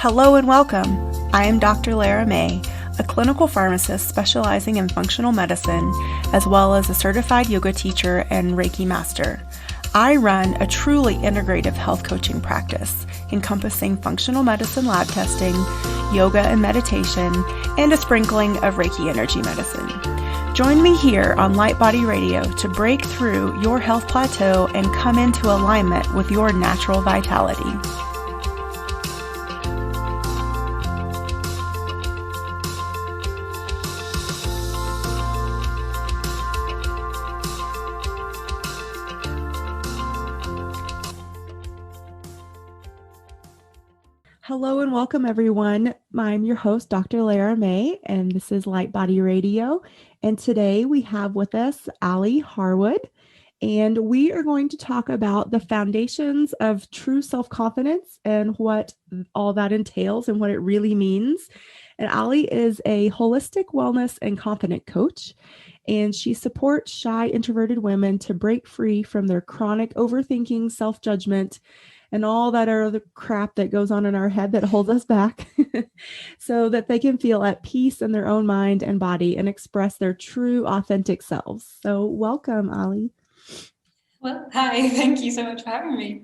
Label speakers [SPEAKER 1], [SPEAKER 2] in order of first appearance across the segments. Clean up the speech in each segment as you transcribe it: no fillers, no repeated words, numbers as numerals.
[SPEAKER 1] Hello and welcome. I am Dr. Lara May, a clinical pharmacist specializing in functional medicine, as well as a certified yoga teacher and Reiki master. I run a truly integrative health coaching practice encompassing functional medicine lab testing, yoga and meditation, and a sprinkling of Reiki energy medicine. Join me here on Light Body Radio to break through your health plateau and come into alignment with your natural vitality. Hello and welcome, everyone. I'm your host, Dr. Lara May, and this is Light Body Radio. And today we have with us Alie Harwood, and we are going to talk about the foundations of true self-confidence and what all that entails and what it really means. And Alie is a holistic wellness and confident coach, and she supports shy, introverted women to break free from their chronic overthinking, self-judgment, and all that other crap that goes on in our head that holds us back so that they can feel at peace in their own mind and body and express their true, authentic selves. So welcome, Alie.
[SPEAKER 2] Well, hi, thank you so much for having me.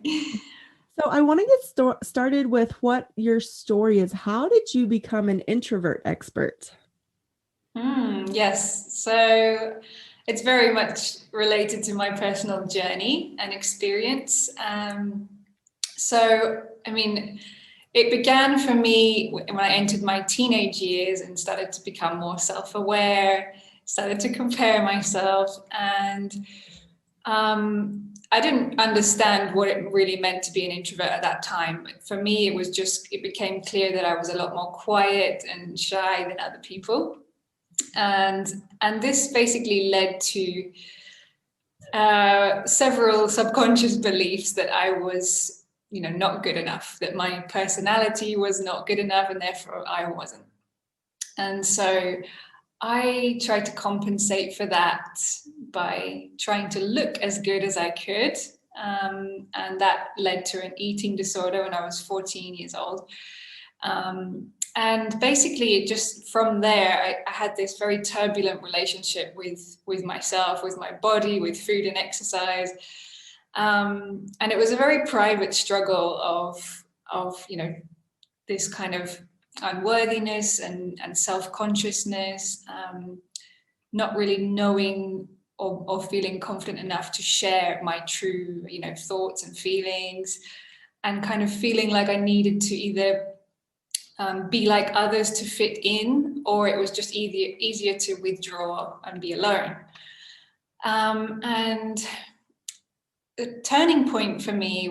[SPEAKER 1] So I want to get started with what your story is. How did you become an introvert expert?
[SPEAKER 2] Yes, so it's very much related to my personal journey and experience. It began for me when I entered my teenage years and started to become more self-aware, started to compare myself, and I didn't understand what it really meant to be an introvert at that time. For me, it became clear that I was a lot more quiet and shy than other people. And this basically led to several subconscious beliefs that I was not good enough, that my personality was not good enough, and therefore I wasn't. And so I tried to compensate for that by trying to look as good as I could. And that led to an eating disorder when I was 14 years old. And basically, it just from there, I had this very turbulent relationship with myself, with my body, with food and exercise. And it was a very private struggle of this kind of unworthiness and self-consciousness, not really knowing or feeling confident enough to share my true thoughts and feelings, and kind of feeling like I needed to either be like others to fit in, or it was just easier to withdraw and be alone. And the turning point for me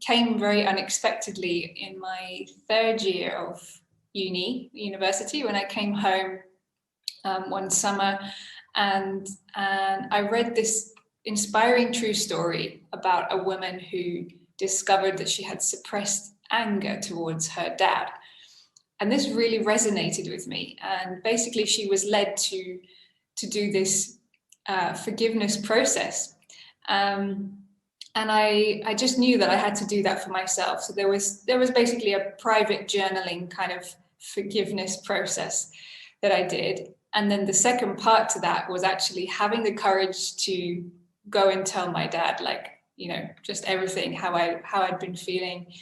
[SPEAKER 2] came very unexpectedly in my third year of university, when I came home one summer, and I read this inspiring true story about a woman who discovered that she had suppressed anger towards her dad. And this really resonated with me. And basically, she was led to do this forgiveness process. And I just knew that I had to do that for myself. So there was basically a private journaling kind of forgiveness process that I did. And then the second part to that was actually having the courage to go and tell my dad, just everything, how I'd been feeling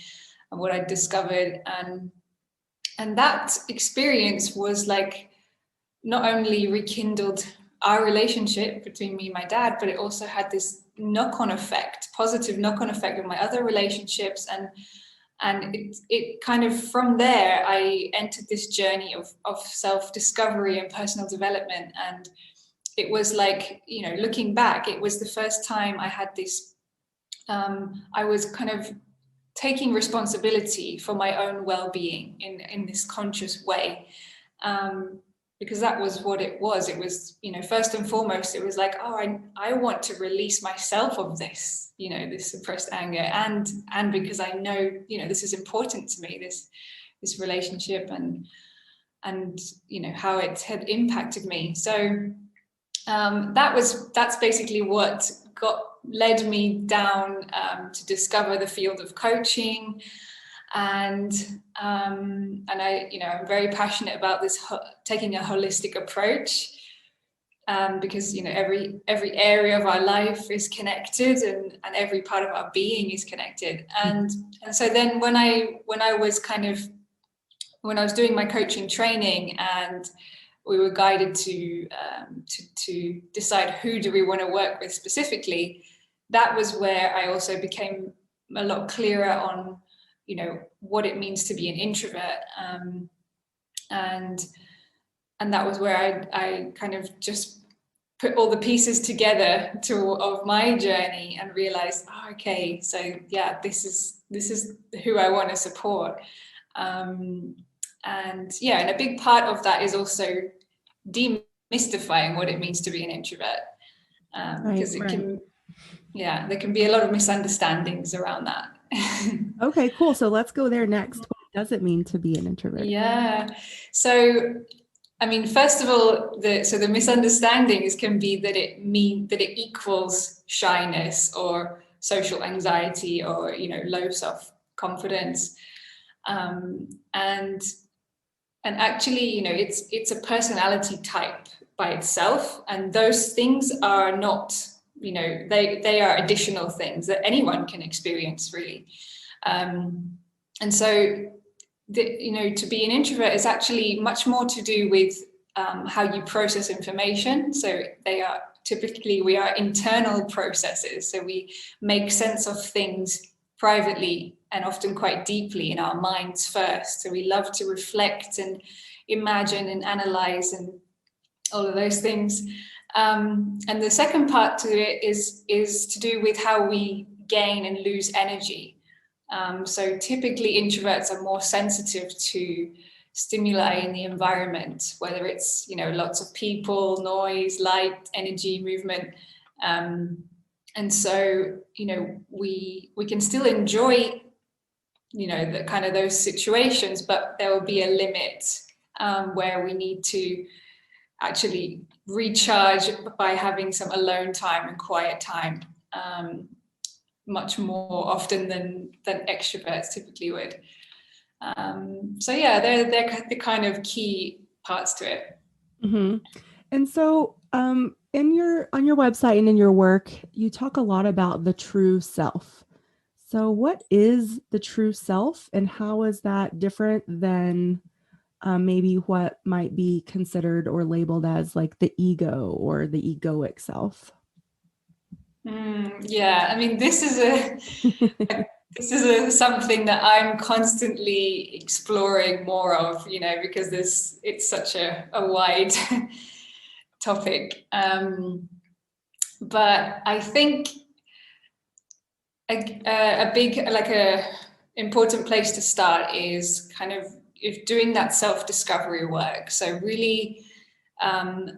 [SPEAKER 2] and what I'd discovered. And that experience was not only rekindled our relationship between me and my dad, but it also had this knock-on effect, positive knock-on effect with my other relationships. And it kind of, from there, I entered this journey of self-discovery and personal development. And it was looking back, it was the first time I had this, I was kind of taking responsibility for my own well-being in this conscious way. Because that was what it was. It was, first and foremost, it was I want to release myself of this, this suppressed anger, and because I know, this is important to me, this relationship and how it had impacted me. So that's basically what led me down to discover the field of coaching. And I, I'm very passionate about this taking a holistic approach, because every area of our life is connected, and every part of our being is connected. And so then when I was doing my coaching training, and we were guided to decide who do we want to work with specifically, that was where I also became a lot clearer on what it means to be an introvert, and that was where I kind of just put all the pieces together of my journey and realized, okay, so yeah, this is who I want to support. And a big part of that is also demystifying what it means to be an introvert, because there can be a lot of misunderstandings around that.
[SPEAKER 1] Okay, cool. So let's go there next. What does it mean to be an introvert?
[SPEAKER 2] Yeah. So, I mean, first of all, the misunderstandings can be that it equals shyness or social anxiety or low self-confidence, and actually, it's a personality type by itself, and those things are not, they are additional things that anyone can experience, really. And so, to be an introvert is actually much more to do with how you process information. So we are internal processes. So we make sense of things privately and often quite deeply in our minds first. So we love to reflect and imagine and analyze and all of those things. And the second part to it is to do with how we gain and lose energy. So typically introverts are more sensitive to stimuli in the environment, whether it's lots of people, noise, light, energy, movement. And so we can still enjoy the kind of those situations, but there will be a limit where we need to actually recharge by having some alone time and quiet time, much more often than extroverts typically would. So yeah, they're the kind of key parts to it.
[SPEAKER 1] Mm-hmm. And so, on your website and in your work, you talk a lot about the true self. So, what is the true self, and how is that different than maybe what might be considered or labeled as like the ego or the egoic self?
[SPEAKER 2] Yeah, I mean, this is something that I'm constantly exploring more of, because it's such a wide topic. But I think a big, like a important place to start is kind of doing that self-discovery work. So really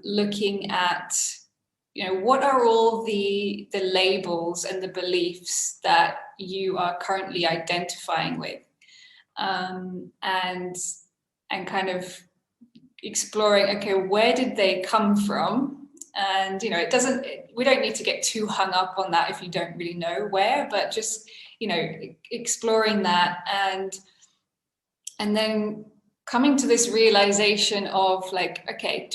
[SPEAKER 2] looking at what are all the labels and the beliefs that you are currently identifying with, and kind of exploring, okay, where did they come from? And we don't need to get too hung up on that if you don't really know where, but just exploring that, and then coming to this realization of like, okay,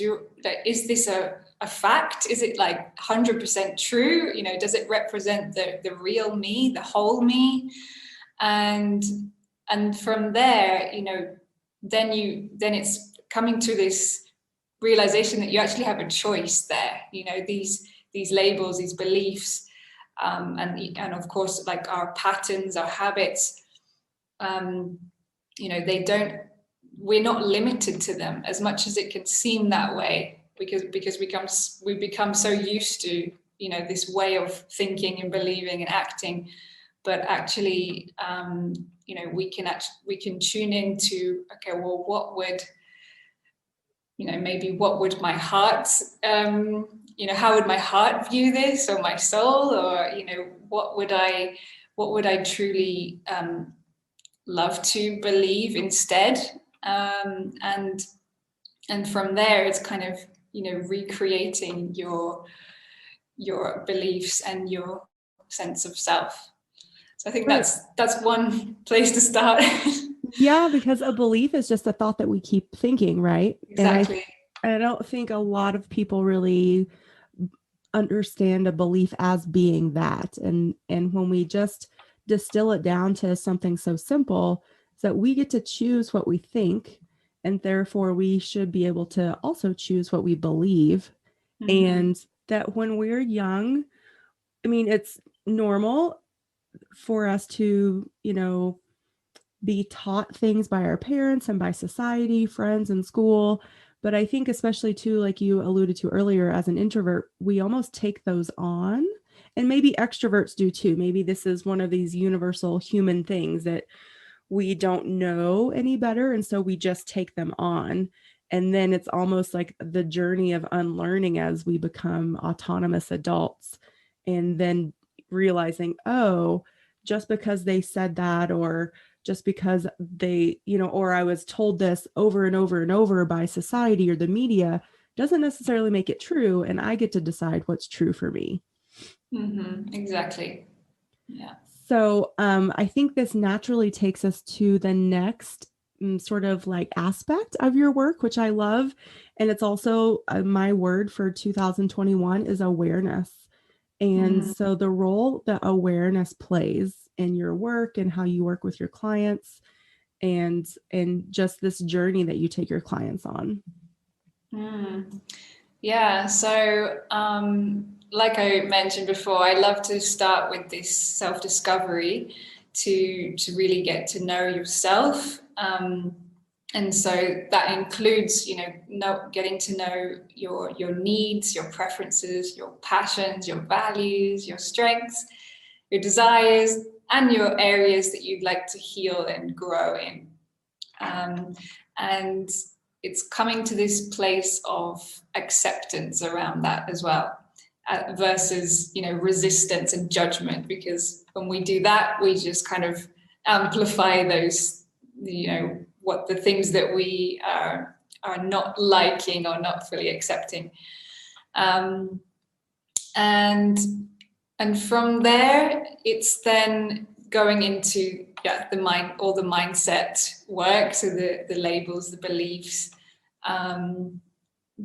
[SPEAKER 2] is this a fact? Is it like 100% true? Does it represent the real me, the whole me? And from there, then it's coming to this realization that you actually have a choice there. These labels, these beliefs, and of course, like our patterns, our habits, we're not limited to them as much as it can seem that way, because we become so used to this way of thinking and believing and acting. But actually we can tune into, okay, well, what would my heart how would my heart view this, or my soul, or what would I truly love to believe instead, and from there it's kind of recreating your beliefs and your sense of self. So I think
[SPEAKER 1] Right.
[SPEAKER 2] that's one place to start.
[SPEAKER 1] Yeah, because a belief is just a thought that we keep thinking, right? And
[SPEAKER 2] Exactly.
[SPEAKER 1] I don't think a lot of people really understand a belief as being that. And when we just distill it down to something so simple, is that we get to choose what we think, and therefore we should be able to also choose what we believe.
[SPEAKER 2] Mm-hmm.
[SPEAKER 1] And that when we're young, I mean, it's normal for us to, be taught things by our parents and by society, friends, and school. But I think, especially too, like you alluded to earlier, as an introvert, we almost take those on. And maybe extroverts do too. Maybe this is one of these universal human things that we don't know any better. And so we just take them on. And then it's almost like the journey of unlearning as we become autonomous adults. And then realizing, oh, just because they said that, or just because they, or I was told this over and over and over by society or the media, doesn't necessarily make it true. And I get to decide what's true for me.
[SPEAKER 2] Mm-hmm. Exactly. Yeah.
[SPEAKER 1] So I think this naturally takes us to the next sort of like aspect of your work, which I love. And it's also my word for 2021 is awareness. And
[SPEAKER 2] Mm-hmm.
[SPEAKER 1] so the role that awareness plays in your work and how you work with your clients, and just this journey that you take your clients on.
[SPEAKER 2] Mm. Yeah, so like I mentioned before, I love to start with this self-discovery to really get to know yourself. And so that includes, getting to know your needs, your preferences, your passions, your values, your strengths, your desires, and your areas that you'd like to heal and grow in. And it's coming to this place of acceptance around that as well, versus resistance and judgment, because when we do that we just kind of amplify those, what the things that we are not liking or not fully accepting, um, and and from there it's then going into the mind, all the mindset work, so the labels, the beliefs, um,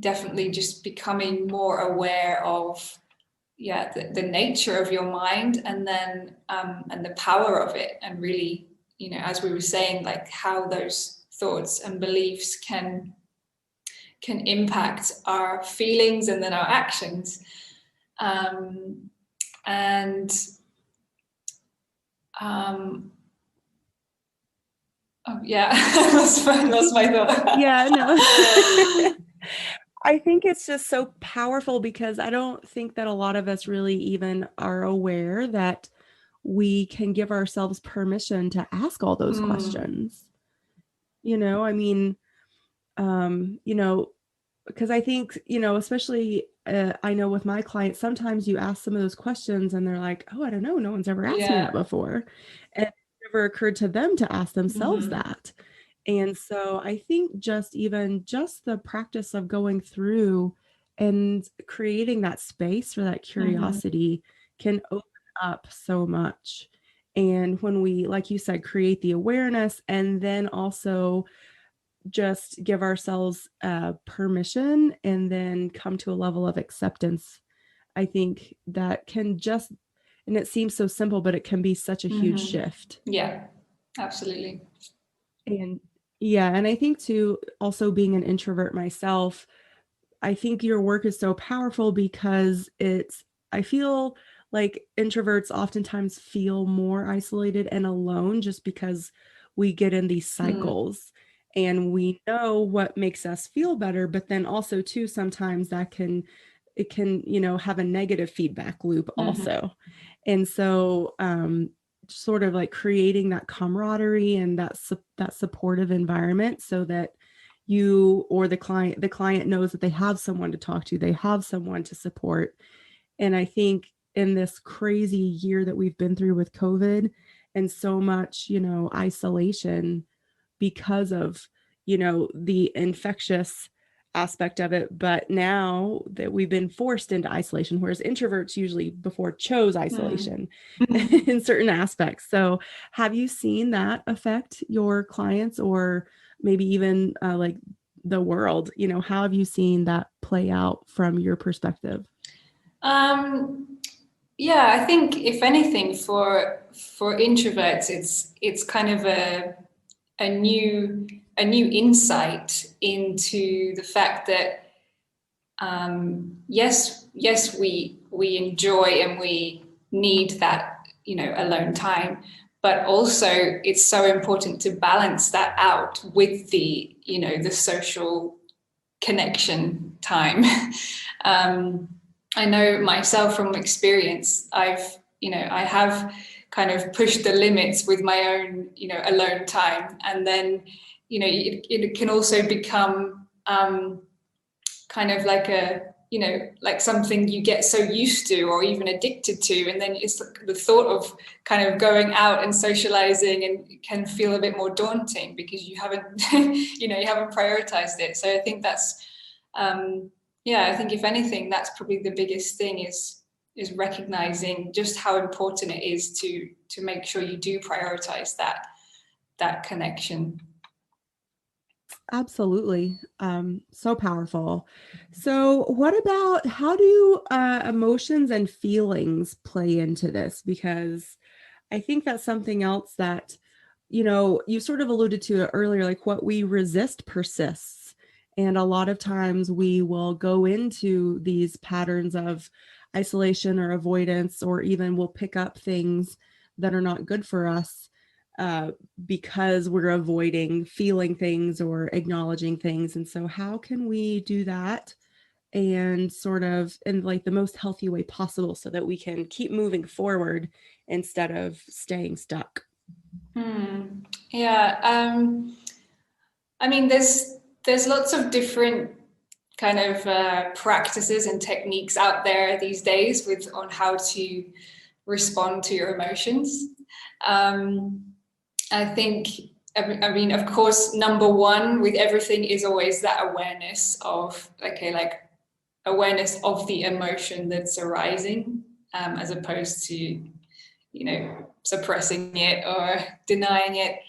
[SPEAKER 2] definitely just becoming more aware of the nature of your mind, and then and the power of it, and really, as we were saying, like how those thoughts and beliefs can impact our feelings and then our actions, and um, oh, yeah, lost my thought.
[SPEAKER 1] Yeah, no. I think it's just so powerful because I don't think that a lot of us really even are aware that we can give ourselves permission to ask all those
[SPEAKER 2] Mm,
[SPEAKER 1] questions. I mean, um, you know, because I think, especially I know with my clients, sometimes you ask some of those questions and they're like, oh, I don't know. No one's ever asked me that
[SPEAKER 2] yeah.
[SPEAKER 1] before. And it never occurred to them to ask themselves
[SPEAKER 2] Mm-hmm.
[SPEAKER 1] that. And so I think just the practice of going through and creating that space for that
[SPEAKER 2] Mm-hmm.
[SPEAKER 1] curiosity can open up so much. And when we, like you said, create the awareness and then also just give ourselves permission and then come to a level of acceptance, I think that can just, and it seems so simple, but it can be such a huge
[SPEAKER 2] Mm-hmm.
[SPEAKER 1] shift.
[SPEAKER 2] Yeah, absolutely.
[SPEAKER 1] And yeah, and I think too, also being an introvert myself, I think your work is so powerful because I feel like introverts oftentimes feel more isolated and alone just because we get in these
[SPEAKER 2] Mm,
[SPEAKER 1] cycles and we know what makes us feel better, but then also too, sometimes it can, have a negative feedback loop
[SPEAKER 2] mm-hmm.
[SPEAKER 1] also. And so, sort of like creating that camaraderie and that supportive environment so that you or the client knows that they have someone to talk to, they have someone to support. And I think in this crazy year that we've been through with COVID and so much, isolation because of, the infectious aspect of it, but now that we've been forced into isolation, whereas introverts usually before chose isolation in certain aspects. So have you seen that affect your clients, or maybe even like the world? How have you seen that play out from your perspective?
[SPEAKER 2] Yeah, I think if anything, for introverts, it's kind of a new insight into the fact that yes, we enjoy and we need that, alone time, but also it's so important to balance that out with the social connection time. I know myself from experience, I have kind of pushed the limits with my own, alone time. And then, it can also become kind of like like something you get so used to or even addicted to. And then it's the thought of kind of going out and socializing and can feel a bit more daunting because you haven't, you haven't prioritized it. So I think that's, I think if anything, that's probably the biggest thing is recognizing just how important it is to make sure you do prioritize that connection.
[SPEAKER 1] Absolutely. So powerful. So, what about how do emotions and feelings play into this? Because I think that's something else that, you sort of alluded to it earlier, like what we resist persists. And a lot of times we will go into these patterns of isolation or avoidance, or even we'll pick up things that are not good for us uh, because we're avoiding feeling things or acknowledging things. And so, how can we do that and sort of in like the most healthy way possible so that we can keep moving forward instead of staying stuck?
[SPEAKER 2] Yeah. I mean, there's lots of different kind of practices and techniques out there these days with on how to respond to your emotions. Um, I think, I mean, of course, number one with everything is always that awareness of, okay, like awareness of the emotion that's arising, as opposed to, suppressing it or denying it.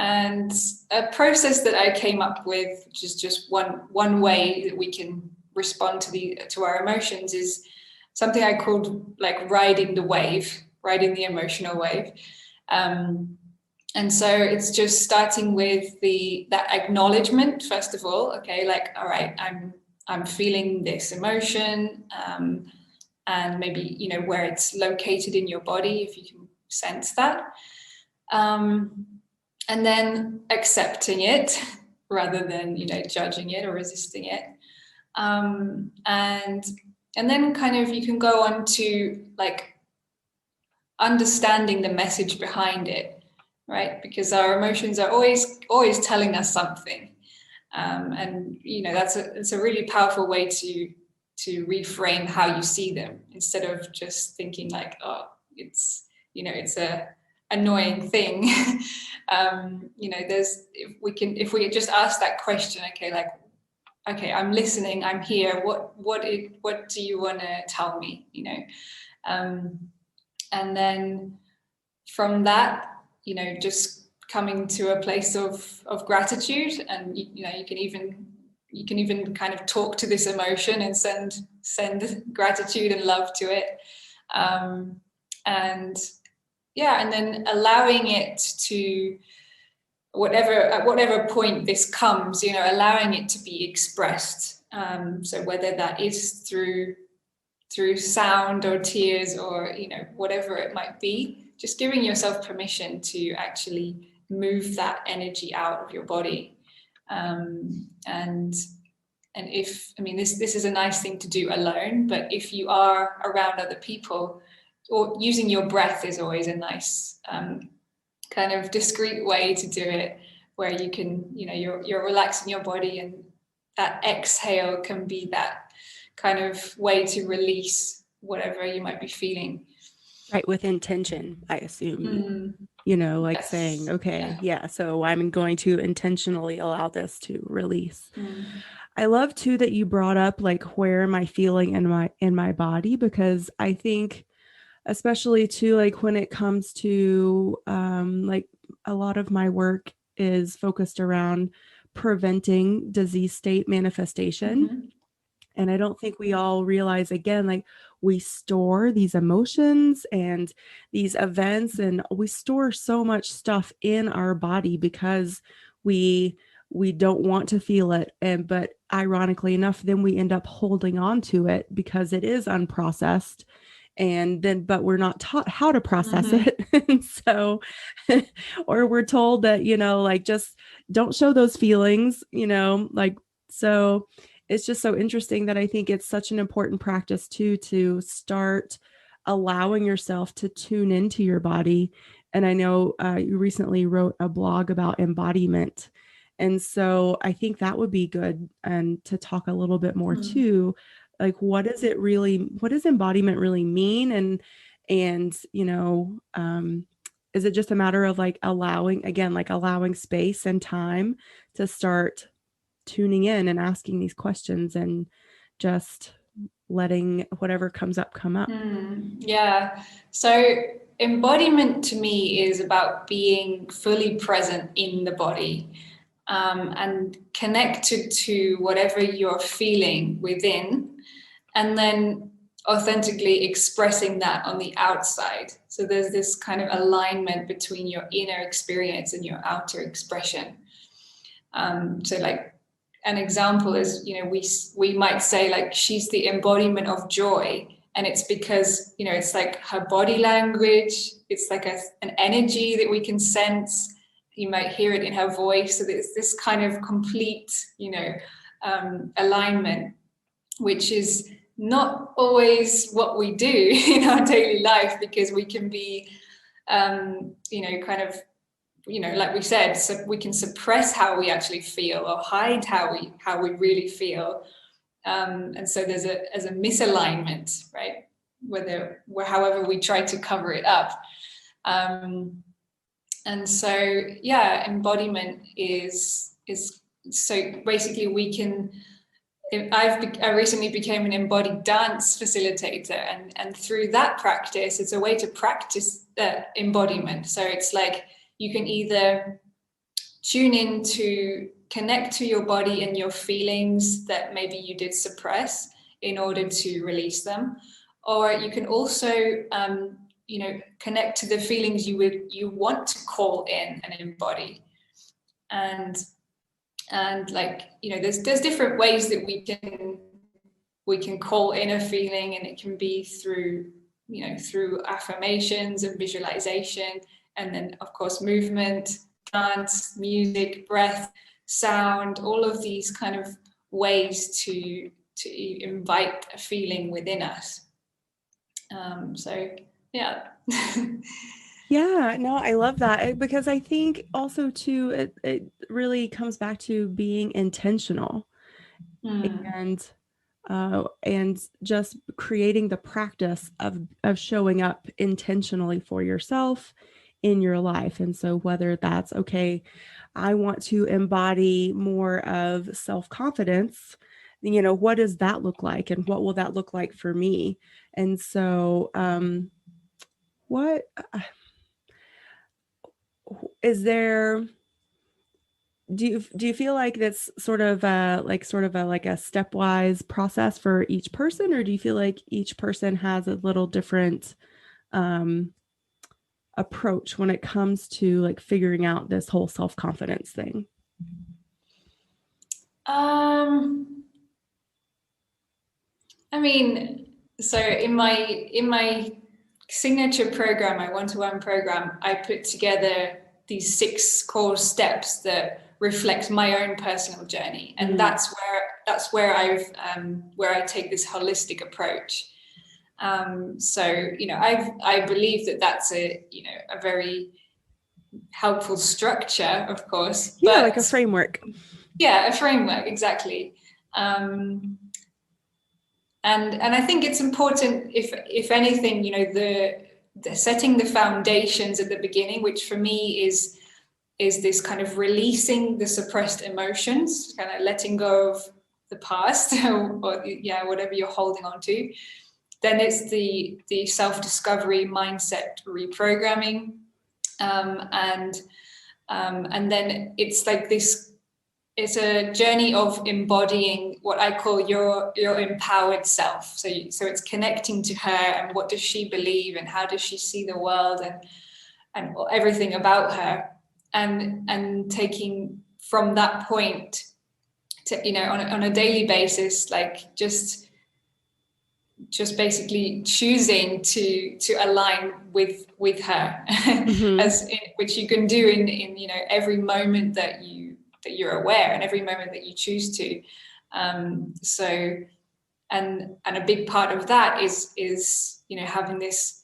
[SPEAKER 2] And a process that I came up with, which is just one way that we can respond to our emotions, is something I called like riding the emotional wave. And so it's just starting with that acknowledgement first of all. Okay, like, all right, I'm feeling this emotion, and maybe where it's located in your body, if you can sense that. And then accepting it rather than judging it or resisting it, and then kind of you can go on to like understanding the message behind it, right? Because our emotions are always telling us something, and it's a really powerful way to reframe how you see them instead of just thinking like, oh, it's a annoying thing. If we just ask that question, okay, like, okay, I'm listening, I'm here, what do you want to tell me, and then from that, just coming to a place of gratitude. And you can even kind of talk to this emotion and send gratitude and love to it, and then allowing it to at whatever point this comes, allowing it to be expressed. So whether that is through sound or tears or whatever it might be, just giving yourself permission to actually move that energy out of your body. And if, I mean, this is a nice thing to do alone, but if you are around other people, or using your breath is always a nice kind of discreet way to do it, where you can, you're relaxing your body, and that exhale can be that kind of way to release whatever you might be feeling.
[SPEAKER 1] Right, with intention, I assume,
[SPEAKER 2] Mm,
[SPEAKER 1] like saying,
[SPEAKER 2] yes.
[SPEAKER 1] okay,
[SPEAKER 2] Yeah.
[SPEAKER 1] yeah, so I'm going to intentionally allow this to release.
[SPEAKER 2] Mm,
[SPEAKER 1] I love too that you brought up like where am I feeling in my body, because I think especially too like when it comes to like a lot of my work is focused around preventing disease state manifestation.
[SPEAKER 2] mhm,
[SPEAKER 1] And I don't think we all realize, again, like we store these emotions and these events, and we store so much stuff in our body because we we don't want to feel it. And but ironically enough, then we end up holding on to it because it is unprocessed. And then but we're not taught how to process
[SPEAKER 2] mhm,
[SPEAKER 1] it. And so or we're told that, like just don't show those feelings, like so it's just so interesting that I think it's such an important practice too, to start allowing yourself to tune into your body. And I know you recently wrote a blog about embodiment. And so I think that would be good and to talk a little bit more
[SPEAKER 2] mm,
[SPEAKER 1] too, like what does embodiment really mean? And is it just a matter of like allowing space and time to start tuning in and asking these questions and just letting whatever comes up come up.
[SPEAKER 2] yeah. So embodiment to me is about being fully present in the body, and connected to whatever you're feeling within, and then authentically expressing that on the outside. So there's this kind of alignment between your inner experience and your outer expression. So like an example is, we might say like she's the embodiment of joy, and it's because it's like her body language. It's like an energy that we can sense. You might hear it in her voice. So there's this kind of complete, alignment, which is not always what we do in our daily life, because we can be, kind of, like we said, so we can suppress how we actually feel or hide how we really feel. And so there's a misalignment, right? However we try to cover it up. Um, and so, yeah, embodiment is so basically we can. I recently became an embodied dance facilitator, and through that practice, it's a way to practice embodiment. So it's like you can either tune in to connect to your body and your feelings that maybe you did suppress in order to release them, or you can also connect to the feelings you want to call in and embody. And like there's different ways that we can call in a feeling, and it can be through affirmations and visualization, and then of course movement, dance, music, breath, sound, all of these kind of ways to invite a feeling within us. So yeah.
[SPEAKER 1] Yeah, no, I love that because I think also too it really comes back to being intentional
[SPEAKER 2] Mm,
[SPEAKER 1] and just creating the practice of showing up intentionally for yourself in your life. And so whether that's okay, I want to embody more of self-confidence, what does that look like and what will that look like for me? And so what is there do you feel like that's sort of a stepwise process for each person, or do you feel like each person has a little different um approach when it comes to like figuring out this whole self-confidence thing?
[SPEAKER 2] um I mean, so in my signature program, my one-to-one program, I put together these 6 core steps that reflect my own personal journey, and
[SPEAKER 1] Mm.
[SPEAKER 2] that's where I take this holistic approach. So I believe that that's a very helpful structure, of course,
[SPEAKER 1] Yeah, like a
[SPEAKER 2] but
[SPEAKER 1] framework.
[SPEAKER 2] yeah, a framework, exactly. Um, and I think it's important, if anything, setting the foundations at the beginning, which for me is this kind of releasing the suppressed emotions, kind of letting go of the past or yeah, whatever you're holding on to. Then it's the self-discovery mindset reprogramming, and then it's like this. It's a journey of embodying what I call your empowered self. So it's connecting to her and what does she believe and how does she see the world and everything about her, and taking from that point to, you know, on a daily basis, like just basically choosing to align with her, as which you can do in you know every moment that you're aware and every moment that you choose to. So and a big part of that is you know having this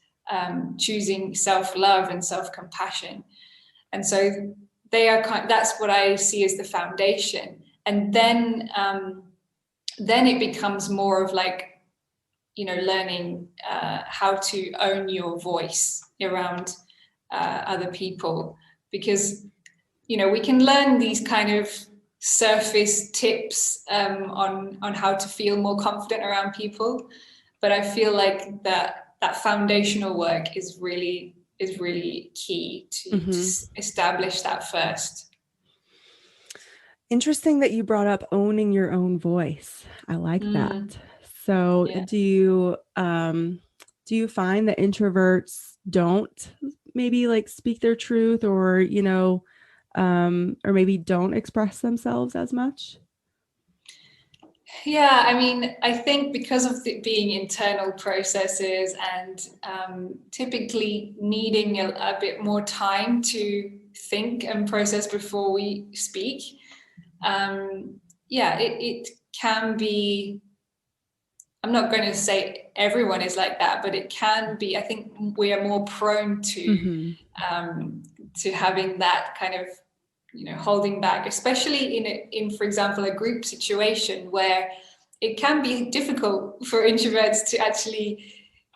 [SPEAKER 2] choosing self-love and self-compassion, and so they are that's what I see as the foundation, and then it becomes more of like, you know, learning how to own your voice around other people, because, you know, we can learn these kind of surface tips on how to feel more confident around people, but I feel like that foundational work is really key to establish that first.
[SPEAKER 1] Interesting that you brought up owning your own voice. I like that. So
[SPEAKER 2] Yeah.
[SPEAKER 1] do you find that introverts don't maybe like speak their truth, or, you know, or maybe don't express themselves as much?
[SPEAKER 2] Yeah, I mean, I think because of it being internal processes and typically needing a bit more time to think and process before we speak, yeah, it can be. I'm not going to say everyone is like that, but it can be. I think we are more prone to having that kind of, you know, holding back, especially in for example, a group situation where it can be difficult for introverts to actually,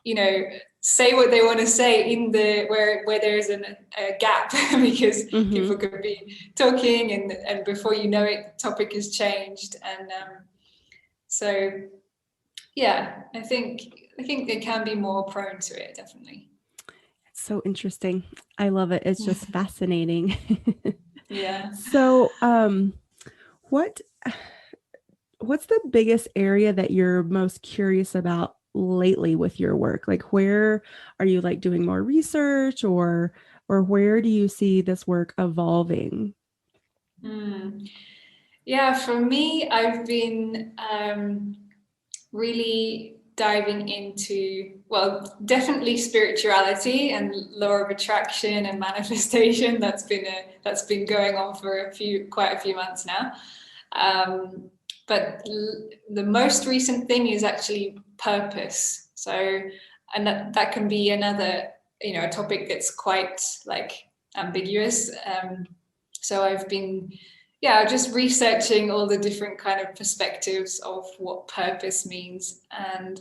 [SPEAKER 2] you know, say what they want to say in the where there is a gap because people could be talking and before you know it, the topic has changed, and so yeah, I think they can be more prone to it, definitely.
[SPEAKER 1] It's so interesting. I love it. It's just fascinating.
[SPEAKER 2] Yeah.
[SPEAKER 1] So, what what's the biggest area that you're most curious about lately with your work? Like, where are you like doing more research, or where do you see this work evolving?
[SPEAKER 2] Yeah, for me, I've been really diving into, well, definitely spirituality and law of attraction and manifestation. That's been going on for quite a few months now. But the most recent thing is actually purpose. So, and that can be another, you know, a topic that's quite like ambiguous. So I've been, yeah, just researching all the different kind of perspectives of what purpose means, and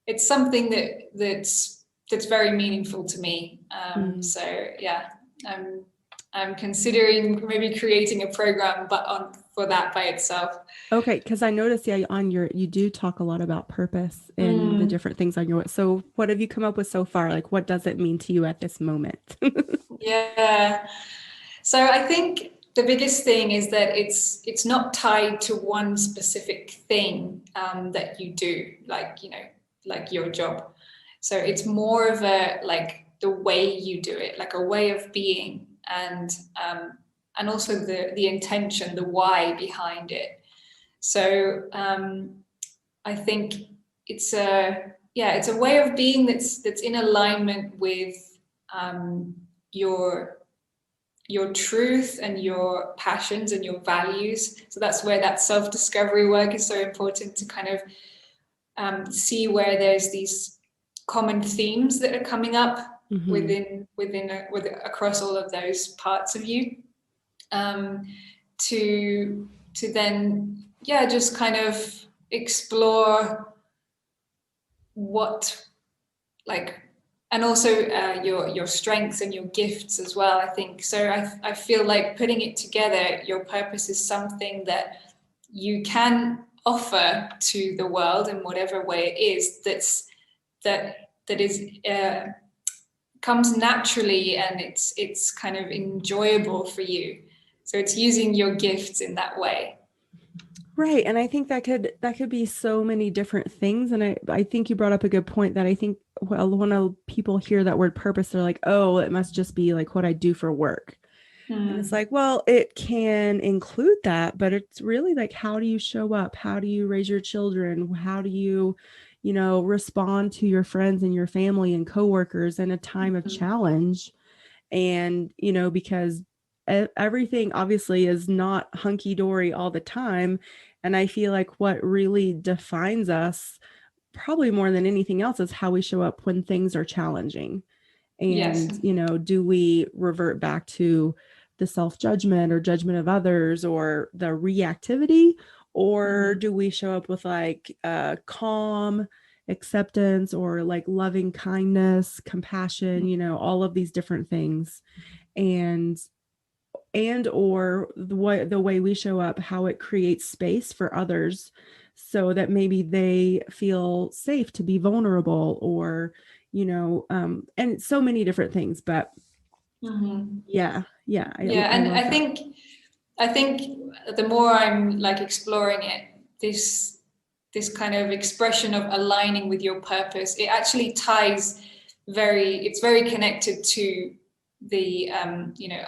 [SPEAKER 2] it's something that's very meaningful to me. So yeah, I'm considering maybe creating a program, but for that by itself.
[SPEAKER 1] Okay, because I noticed, yeah, on you do talk a lot about purpose and the different things on your. So, what have you come up with so far? Like, what does it mean to you at this moment?
[SPEAKER 2] Yeah. So I think the biggest thing is that it's not tied to one specific thing that you do, like, you know, like your job. So it's more of a like the way you do it, like a way of being, and also the intention, the why behind it. So I think it's a way of being that's in alignment with your truth and your passions and your values. So that's where that self-discovery work is so important, to kind of see where there's these common themes that are coming up across all of those parts of you, to then just kind of explore what, like, and also your strengths and your gifts as well, I think. So I feel like putting it together, your purpose is something that you can offer to the world in whatever way it is, that is comes naturally, and it's kind of enjoyable for you. So it's using your gifts in that way.
[SPEAKER 1] Right. And I think that could be so many different things. And I think you brought up a good point that I think, well, when people hear that word purpose, they're like, oh, it must just be like what I do for work. And it's like, well, it can include that, but it's really like, how do you show up? How do you raise your children? How do you, respond to your friends and your family and coworkers in a time of challenge? And, because everything obviously is not hunky dory all the time. And I feel like what really defines us, probably more than anything else, is how we show up when things are challenging.
[SPEAKER 2] Yes.
[SPEAKER 1] And, do we revert back to the self-judgment or judgment of others or the reactivity? Or do we show up with like calm acceptance or like loving kindness, compassion, all of these different things? And or the way we show up, how it creates space for others so that maybe they feel safe to be vulnerable, or and so many different things. But yeah
[SPEAKER 2] And
[SPEAKER 1] love that.
[SPEAKER 2] I think the more I'm like exploring it, this kind of expression of aligning with your purpose, it actually ties it's very connected to the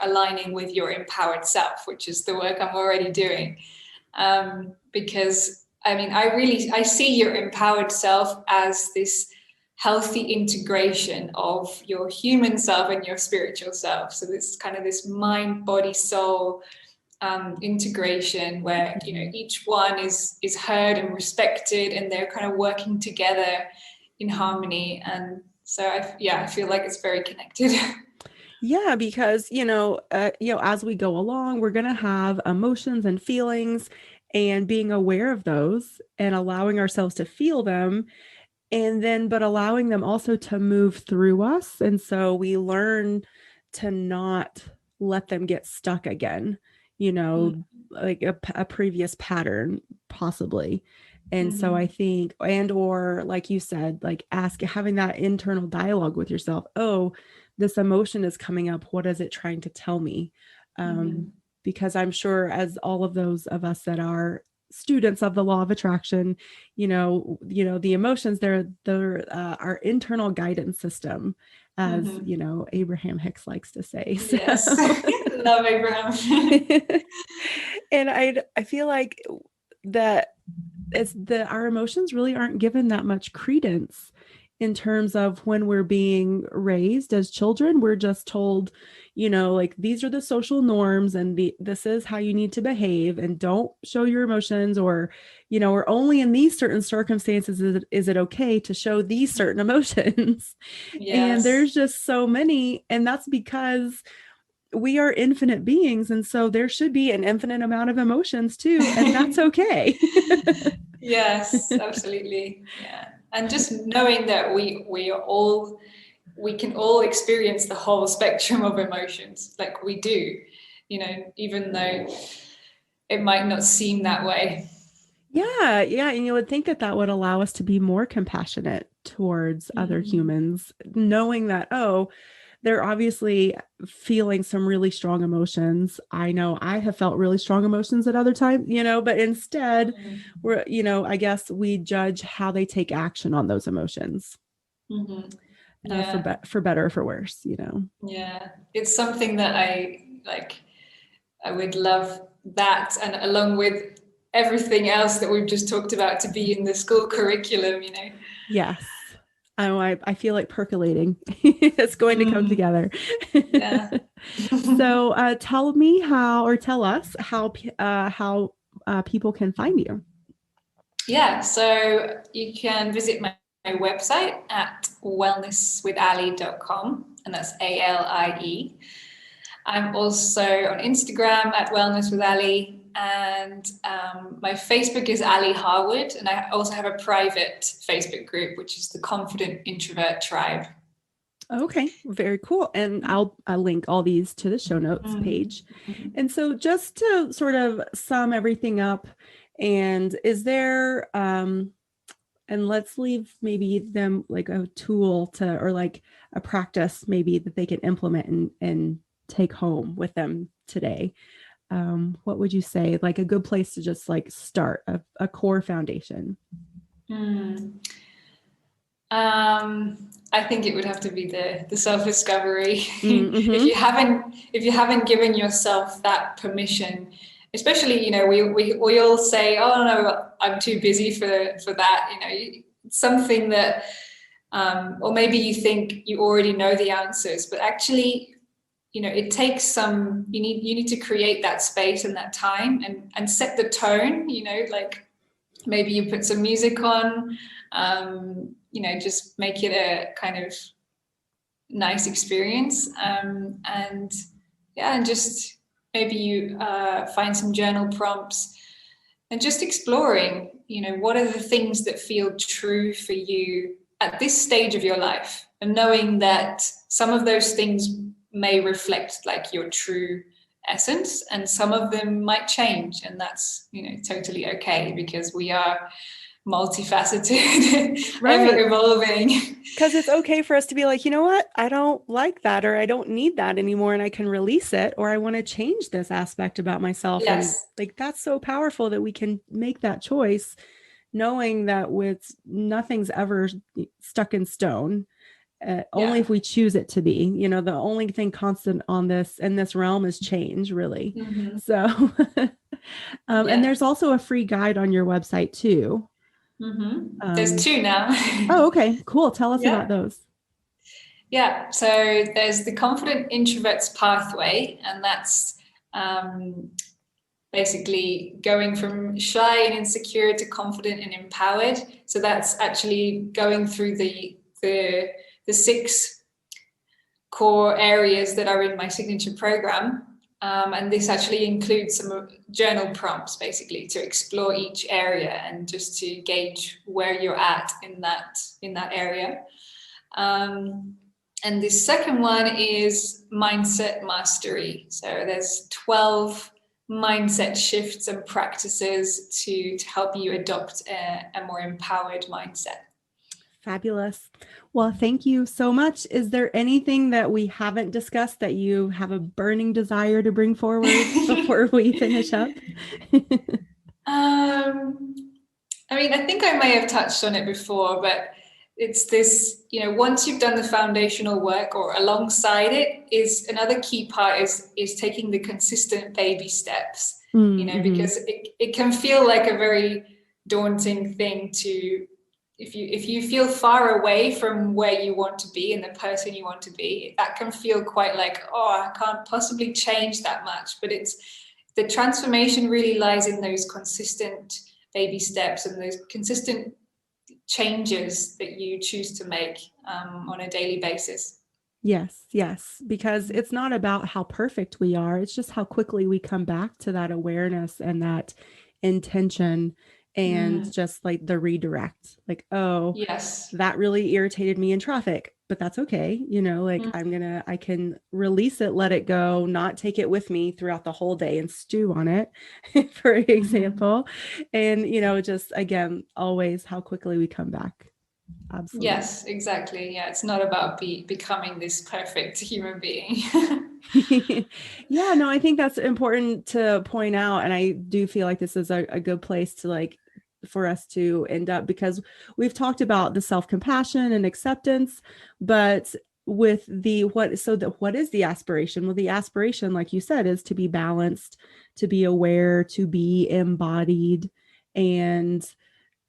[SPEAKER 2] aligning with your empowered self, which is the work I'm already doing. Because I mean, I see your empowered self as this healthy integration of your human self and your spiritual self. So this kind of this mind, body, soul integration, where each one is heard and respected, and they're kind of working together in harmony. And so I feel like it's very connected.
[SPEAKER 1] Yeah, because as we go along, we're going to have emotions and feelings, and being aware of those and allowing ourselves to feel them, and then but allowing them also to move through us. And so we learn to not let them get stuck again, like a previous pattern possibly. And so I think, and or like you said, like having that internal dialogue with yourself. Oh, this emotion is coming up, what is it trying to tell me? Because I'm sure, as all of those of us that are students of the law of attraction, the emotions, they're our internal guidance system, as Abraham Hicks likes to say. So.
[SPEAKER 2] Yes. Love Abraham.
[SPEAKER 1] And I feel like that our emotions really aren't given that much credence in terms of when we're being raised as children. We're just told, like, these are the social norms, and this is how you need to behave, and don't show your emotions, or only in these certain circumstances is it okay to show these certain emotions.
[SPEAKER 2] Yes.
[SPEAKER 1] And there's just so many, and that's because we are infinite beings, and so there should be an infinite amount of emotions too, and that's okay.
[SPEAKER 2] Yes, absolutely. Yeah. And just knowing that we can all experience the whole spectrum of emotions, like we do, even though it might not seem that way.
[SPEAKER 1] Yeah, and you would think that would allow us to be more compassionate towards other humans, knowing that, oh, they're obviously feeling some really strong emotions. I know I have felt really strong emotions at other times, but instead we're, I guess we judge how they take action on those emotions.
[SPEAKER 2] Yeah.
[SPEAKER 1] For better or for worse,
[SPEAKER 2] Yeah. It's something that I would love that, and along with everything else that we've just talked about, to be in the school curriculum,
[SPEAKER 1] Yes. I feel like percolating. It's going to come together.
[SPEAKER 2] Yeah.
[SPEAKER 1] So tell us how people can find you.
[SPEAKER 2] Yeah, so you can visit my website at wellnesswithalie.com, and that's ALIE. I'm also on Instagram at Wellness with Alie, and my Facebook is Alie Harwood, and I also have a private Facebook group, which is the Confident Introvert Tribe.
[SPEAKER 1] Okay, very cool. And I'll link all these to the show notes page.
[SPEAKER 2] Mm-hmm.
[SPEAKER 1] And so just to sort of sum everything up, and is there and let's leave maybe them like a tool to or like a practice maybe that they can implement and take home with them today. What would you say like a good place to just like start a core foundation?
[SPEAKER 2] Mm. I think it would have to be the self-discovery.
[SPEAKER 1] Mm-hmm.
[SPEAKER 2] If you haven't given yourself that permission, especially, we all say, oh no, I'm too busy for that. It's something that, or maybe you think you already know the answers, but actually, it takes you need to create that space and that time and set the tone, like maybe you put some music on, just make it a kind of nice experience. And yeah, and just maybe you find some journal prompts and just exploring, what are the things that feel true for you at this stage of your life, and knowing that some of those things may reflect like your true essence and some of them might change, and that's totally okay because we are multifaceted, ever
[SPEAKER 1] Right.
[SPEAKER 2] evolving.
[SPEAKER 1] Because it's okay for us to be like, you know what? I don't like that, or I don't need that anymore, and I can release it, or I want to change this aspect about myself. And
[SPEAKER 2] Yes.
[SPEAKER 1] like, that's so powerful that we can make that choice, knowing that with nothing's ever stuck in stone. Only
[SPEAKER 2] Yeah.
[SPEAKER 1] if we choose it to be, the only thing constant on this in this realm is change, really.
[SPEAKER 2] Mm-hmm.
[SPEAKER 1] So, and
[SPEAKER 2] Yeah.
[SPEAKER 1] there's also a free guide on your website too.
[SPEAKER 2] Mm-hmm. There's
[SPEAKER 1] Um,
[SPEAKER 2] two now.
[SPEAKER 1] oh, okay, cool. Tell us about
[SPEAKER 2] Yeah.
[SPEAKER 1] those.
[SPEAKER 2] Yeah, so there's the Confident Introverts Pathway, and that's um, basically going from shy and insecure to confident and empowered. So that's actually going through the six core areas that are in my signature program. And this actually includes some journal prompts, basically, to explore each area and just to gauge where you're at in that area. Um, and the second one is mindset mastery. So there's 12 mindset shifts and practices to help you adopt a more empowered mindset.
[SPEAKER 1] Fabulous. Well, thank you so much. Is there anything that we haven't discussed that you have a burning desire to bring forward before we finish up?
[SPEAKER 2] um, I mean, I think I may have touched on it before, but it's this, once you've done the foundational work or alongside it, is another key part is taking the consistent baby steps,
[SPEAKER 1] Mm-hmm.
[SPEAKER 2] because it can feel like a very daunting thing to, if you feel far away from where you want to be and the person you want to be, that can feel quite like, oh, I can't possibly change that much. But it's the transformation really lies in those consistent baby steps and those consistent changes that you choose to make on a daily basis.
[SPEAKER 1] Yes, yes, because it's not about how perfect we are. It's just how quickly we come back to that awareness and that intention and
[SPEAKER 2] Mm,
[SPEAKER 1] just like the redirect. Like, oh,
[SPEAKER 2] yes.
[SPEAKER 1] that really irritated me in traffic, but that's okay. Like
[SPEAKER 2] Mm,
[SPEAKER 1] I can release it, let it go, not take it with me throughout the whole day and stew on it, for
[SPEAKER 2] mm-hmm.
[SPEAKER 1] example. And, just again, always how quickly we come back. Absolutely.
[SPEAKER 2] Yes, exactly. Yeah, it's not about becoming this perfect human being.
[SPEAKER 1] Yeah, no, I think that's important to point out. And I do feel like this is a good place to like for us to end up because we've talked about the self-compassion and acceptance, but with the what is the aspiration? Well, the aspiration, like you said, is to be balanced, to be aware, to be embodied, and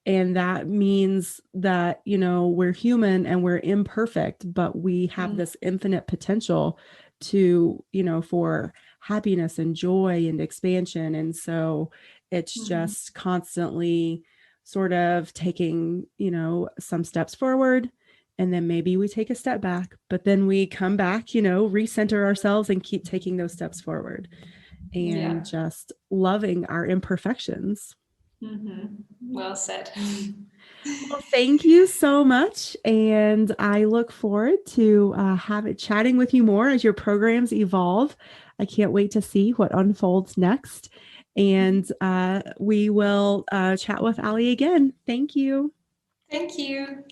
[SPEAKER 1] that means that we're human and we're imperfect, but we have
[SPEAKER 2] Mm,
[SPEAKER 1] this infinite potential to for happiness and joy and expansion. And so it's
[SPEAKER 2] mm-hmm.
[SPEAKER 1] just constantly sort of taking some steps forward, and then maybe we take a step back, but then we come back, recenter ourselves and keep taking those steps forward and
[SPEAKER 2] Yeah.
[SPEAKER 1] just loving our imperfections.
[SPEAKER 2] Mm-hmm. Well said.
[SPEAKER 1] Well, thank you so much. And I look forward to chatting with you more as your programs evolve. I can't wait to see what unfolds next. And we will chat with Alie again. Thank you.
[SPEAKER 2] Thank you.